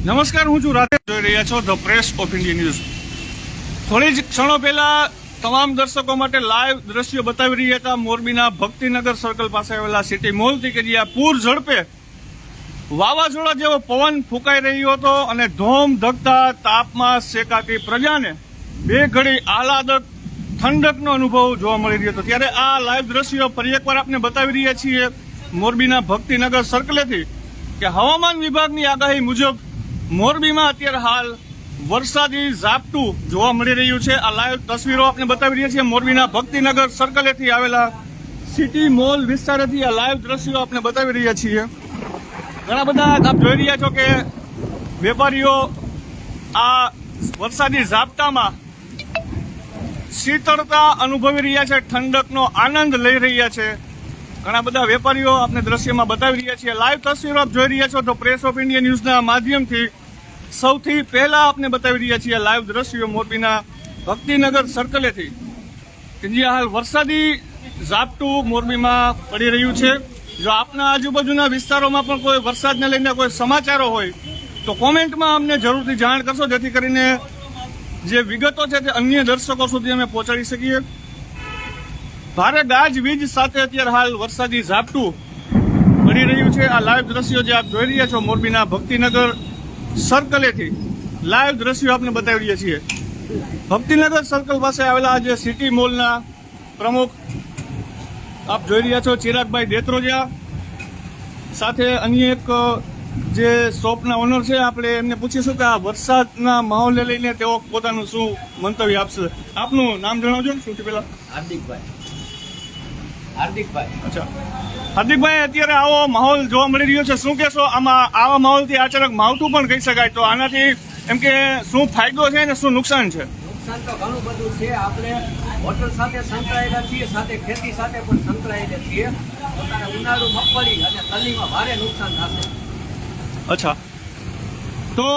નમસ્કાર, હું છું રાધે. જોઈ રહ્યા છો the press of India news. થોડી જ ક્ષણો પહેલા તમામ દર્શકો માટે લાઈવ દ્રશ્યો બતાવી રહ્યા હતા મોરબીના ભક્તિનગર સર્કલ પાસે આવેલા સિટી મોલથી કે જ્યાં પૂર ઝડપે વાવાઝોડા જેવો પવન ફૂંકાઈ રહ્યો હતો અને ધોમ ધકતા તાપમાં શેકાતી પ્રજાને બે ઘડી આહલાદક ઠંડકનો અનુભવ જોવા મળી રહ્યો હતો. ત્યારે આ લાઈવ દ્રશ્યો ફરી એકવાર આપને બતાવી રહ્યા છીએ મોરબીના ભક્તિનગર સર્કલેથી કે હવામાન વિભાગની આગાહી મુજબ મોરબીમાં અત્યારે હાલ વરસાદી ઝાપટું જોવા મળી રહ્યું છે. આ લાઈવ તસવીરો આપણે બતાવી રહ્યા છીએ મોરબીના ભક્તિનગર સર્કલેથી આવેલા સિટી મોલ વિસ્તારેથી આ લાઈવ દ્રશ્યો આપણે બતાવી રહ્યા છીએ. ઘણા બધા આપ જોઈ રહ્યા છો કે વેપારીઓ આ વરસાદી ઝાપટામાં શીતળતા અનુભવી રહ્યા છે, ઠંડકનો આનંદ લઈ રહ્યા છે. ઘણા બધા વેપારીઓ આપણે દ્રશ્યમાં બતાવી રહ્યા છીએ. લાઈવ તસવીરો આપ જોઈ રહ્યા છો તો પ્રેસ ઓફ ઇન્ડિયા ન્યૂઝના માધ્યમથી સૌથી પહેલા આપને બતાવી રહ્યા છીએ લાઈવ દ્રશ્યો મોરબીના ભક્તિનગર સર્કલેથી કે જ્યાં હાલ વરસાદી ઝાપટું મોરબીમાં પડી રહ્યું છે. જો આપના આજુબાજુના વિસ્તારોમાં પણ કોઈ વરસાદને લઈને કોઈ સમાચારો હોય તો કોમેન્ટમાં અમને જરૂરથી જાણ કરશો, જેથી કરીને જે વિગતો છે તે અન્ય દર્શકો સુધી અમે પહોંચાડી શકીએ. ભારે ગાજવીજ સાથે અત્યારે હાલ વરસાદી ઝાપટું પડી રહ્યું છે. આ લાઈવ દ્રશ્યો જે આપ જોઈ રહ્યા છો મોરબીના ભક્તિનગર સર્કલેથી લાઈવ દ્રશ્યો આપને બતાવી રહ્યા છીએ. ભક્તિનગર સર્કલ પાસે આવેલા જે સિટી મોલના પ્રમુખ આપ જોઈ રહ્યા છો ચિરાગભાઈ દેત્રોજા, સાથે અન્ય એક જે શોપના ઓનર છે. આપણે એમને પૂછીશું કે આ વરસાદના માહોલને લઈને તેઓ પોતાનું શું મંતવ્ય આપશે. આપનું નામ જણાવજો ને સૌથી પહેલા. હાર્દિકભાઈ. અચ્છા હાર્દિકભાઈ, અત્યારે આવો માહોલ જોવા મળી રહ્યો છે, શું કહેશો? આમાં આવા માહોલથી અચાનક માવઠું પણ કહી શકાય, તો આનાથી એમ કે શું ફાયદો છે અને શું નુકસાન છે? નુકસાન તો ઘણું બધું છે. આપણે હોટલ સાથે સંકળાયેલા છીએ, સાથે ખેતી સાથે પણ સંકળાયેલા છીએ. પોતાને ઉનાળુ મગફળી અને તલીમાં ભારે નુકસાન થશે. અચ્છા, તો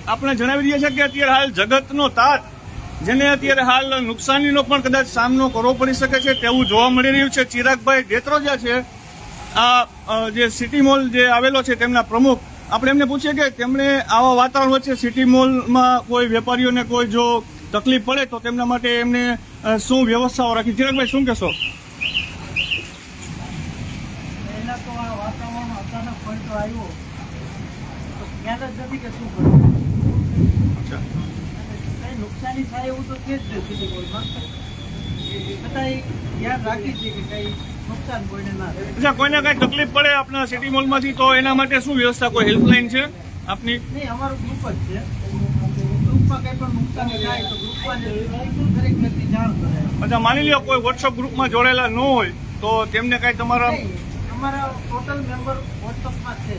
આપણે જણાવી રહ્યા છે કે અત્યારે હાલ જગતનો તાત જેને અત્યારે હાલ નુકસાનીનો પણ કદાચ સામનો કરવો પડી શકે છે તેવું જોવા મળી રહ્યું છે. ચિરાગભાઈ દેત્રોજા છે આ જે સિટી મોલ જે આવેલો છે તેમના પ્રમુખ. આપણે એમને પૂછીએ કે તેમણે આવા વાતાવરણ વચ્ચે સિટી મોલમાં કોઈ વેપારીઓને કોઈ જો તકલીફ પડે તો તેમના માટે એમને શું વ્યવસ્થાઓ રાખી. ચિરાગભાઈ, શું કહેશો? પહેલા તો આ વાતાવરણ અચાનક પલટો આવ્યો તો ખ્યાલ જ નથી કે શું કરવું. અચ્છા, કઈ નુકસાની થાય એવું તો છે જ સિટી મોલમાં. છતાંય ધ્યાન રાખી છે કે કઈ નુકસાન કોઈને ના થાય. અચ્છા, કોઈને કઈ તકલીફ પડે આપણા સિટી મોલમાંથી તો એના માટે શું વ્યવસ્થા, કોઈ હેલ્પલાઇન છે આપની? નહીં, અમારું ગ્રુપ જ છે. ગ્રુપમાં કઈ પણ નુકસાન થાય તો ગ્રુપમાં દરેક વ્યક્તિ જાણ કરે. અચ્છા, માની લો કોઈ વોટ્સઅપ ગ્રુપમાં જોડાયેલા ન હોય તો તેમને કઈ તમારા? અમારા ટોટલ મેમ્બર વોટ્સઅપમાં છે.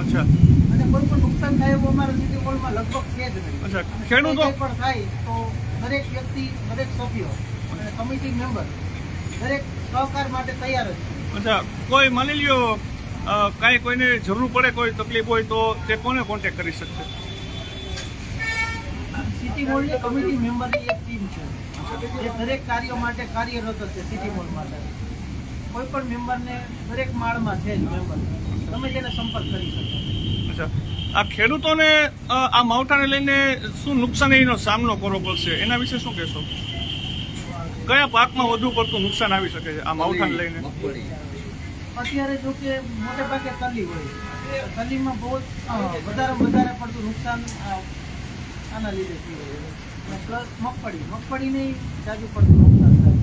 અચ્છા, અને કોઈ પણ નુકસાન થાય એવું અમારા સિટી મોલમાં લગભગ છે જ નહીં. અચ્છા, ખેડૂતો કંઈ પણ થાય તો દરેક વ્યક્તિ, દરેક સભ્યો અને કમિટી મેમ્બર દરેક સહકાર માટે તૈયાર જ છે. અચ્છા, કોઈ માની લ્યો કાંઈ કોઈને જરૂર પડે, કોઈ તકલીફ હોય તો તે કોને કોન્ટેક્ટ કરી શકશે? સિટી મોલની કમિટી મેમ્બરની એક ટીમ છે જે દરેક કાર્યો માટે કાર્યરત છે. સિટી મોલ માટે કોઈ પણ મેમ્બરને દરેક માળમાં છે જ મેમ્બર, તમે તેને સંપર્ક કરી શકો. અચ્છા, આ ખેડૂતોને આ માવઠાને લઈને શું નુકસાનીનો સામનો કરવો પડશે એના વિશે શું કહેશો? કયા પાકમાં વધુ પડતું નુકસાન આવી શકે છે આ માવઠાને લઈને? અત્યારે જો કે મોટે ભાગે તલી હોય, તલીમાં બહુ વધારે પડતું નુકસાન આના લીધે થયું. પ્લસ મગફળીને જાજુ પડતું નુકસાન થાય.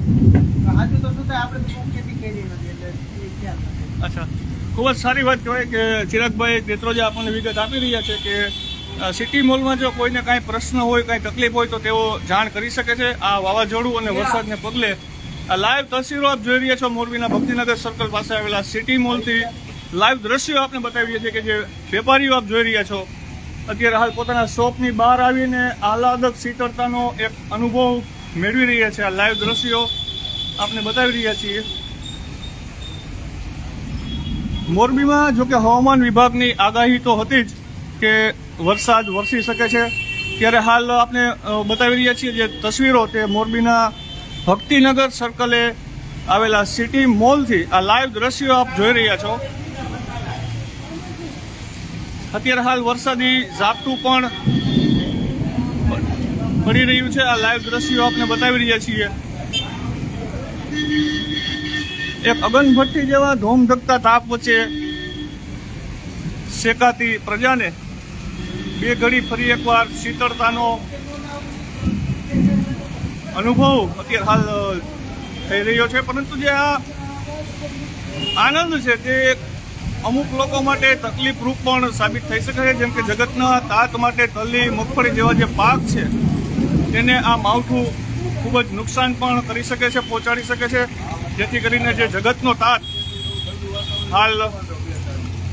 આજુ તો શું થાય, આપણે તો ખેતી કરી નથી એટલે એ ખ્યાલ નથી. અચ્છા, ખૂબ જ સારી વાત કહેવાય કે ચિરાગભાઈ દેત્રોજા આપણને વિગત આપી રહ્યા છે કે સિટી મોલમાં જો કોઈને કાંઈ પ્રશ્ન હોય, કાંઈ તકલીફ હોય તો તેઓ જાણ કરી શકે છે. આ વાવાઝોડું અને વરસાદને પગલે આ લાઈવ તસવીરો આપ જોઈ રહ્યા છો મોરબીના ભક્તિનગર સર્કલ પાસે આવેલા સિટી મોલથી લાઈવ દ્રશ્યો આપને બતાવી રહ્યા છે કે જે વેપારીઓ આપ જોઈ રહ્યા છો અત્યારે હાલ પોતાના શોપની બહાર આવીને આહલાદક શીતળતાનો એક અનુભવ મેળવી રહ્યા છે. આ લાઈવ દ્રશ્યો આપને બતાવી રહ્યા છીએ. મોરબીમાં જો કે હવામાન વિભાગની આગાહી તો હતી જ કે વરસાદ વરસી શકે છે, ત્યારે હાલ આપણે બતાવી રહ્યા છીએ જે તસવીરો તે મોરબીના ભક્તિનગર સર્કલે આવેલા સિટી મોલથી આ લાઈવ દ્રશ્યો આપ જોઈ રહ્યા છો. અત્યારે હાલ વરસાદી ઝાપટું પણ પડી રહ્યું છે. આ લાઈવ દ્રશ્યો આપને બતાવી રહ્યા છીએ. એક અગનભઠ્ઠી જેવા ધોમધકતા તાપ વચ્ચે શેકાતી પ્રજાને બે ઘડી ફરી એકવાર શીતળતાનો અનુભવ અત્યારે હાલ થઈ રહ્યો છે. પરંતુ જે આ આનંદ છે તે અમુક લોકો માટે તકલીફરૂપ પણ સાબિત થઈ શકે છે. જેમ કે જગતના તાત માટે તલી, મગફળી જેવા જે પાક છે તેને આ માવઠું ખૂબ જ નુકસાન પણ કરી શકે છે, પહોંચાડી શકે છે. જેથી કરીને જે જગતનો તાત હાલ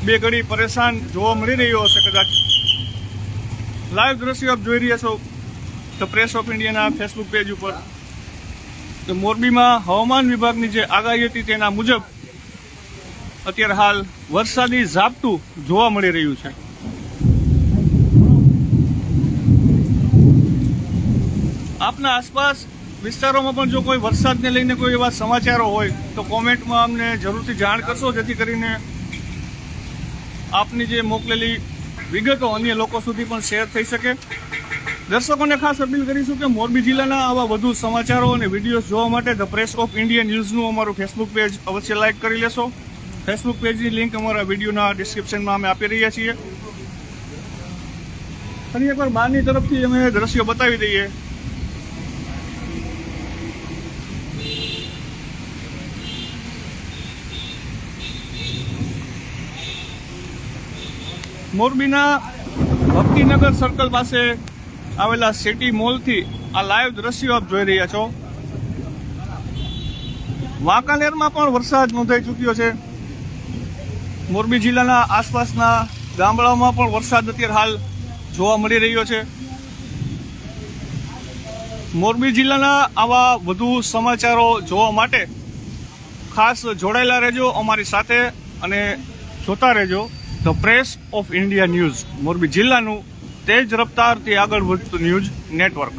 બે ઘડી પરેશાન જોવા મળી રહ્યો હશે. કદાચ લાઈવ દ્રશ્યો આપ જોઈ રહ્યા છો ધ પ્રેસ ઓફ ઇન્ડિયાના ફેસબુક પેજ ઉપર. તો મોરબીમાં હવામાન વિભાગની જે આગાહી હતી તેના મુજબ અત્યારે હાલ વરસાદી ઝાપટું જોવા મળી રહ્યું છે. આપના આસપાસ વિસ્તારોમાં પણ જો કોઈ વરસાદને લઈને કોઈ એવા સમાચારો હોય તો કોમેન્ટમાં અમને જરૂરથી જાણ કરશો, જેથી કરીને આપની જે મોકલેલી વિગતો અન્ય લોકો સુધી પણ શેર થઈ શકે. દર્શકોને ખાસ અપીલ કરીશું કે મોરબી જિલ્લાના આવા વધુ સમાચારો અને વિડીયોઝ જોવા માટે ધ પ્રેસ ઓફ ઇન્ડિયા ન્યૂઝનું અમારું ફેસબુક પેજ અવશ્ય લાઇક કરી લેશો. ફેસબુક પેજની લિંક અમારા વિડીયોના ડિસ્ક્રિપ્શનમાં અમે આપી રહ્યા છીએ. ફરી એકવાર બહારની તરફથી અમે દ્રશ્યો બતાવી દઈએ. મોરબીના ભક્તિનગર સર્કલ પાસે આવેલા સિટી મોલથી આ લાઈવ દ્રશ્યો આપ જોઈ રહ્યા છો. વાંકાનેરમાં પણ વરસાદ નોંધાઈ ચૂક્યો છે. મોરબી જિલ્લાના આસપાસના ગામડાઓમાં પણ વરસાદ અત્યારે હાલ જોવા મળી રહ્યો છે. મોરબી જિલ્લાના આવા વધુ સમાચારો જોવા માટે ખાસ જોડાયેલા રહેજો અમારી સાથે અને જોતા રહેજો the press of India news, Morbi જિલ્લાનું તેજ રફતારથી આગળ વધતું ન્યૂઝ નેટવર્ક.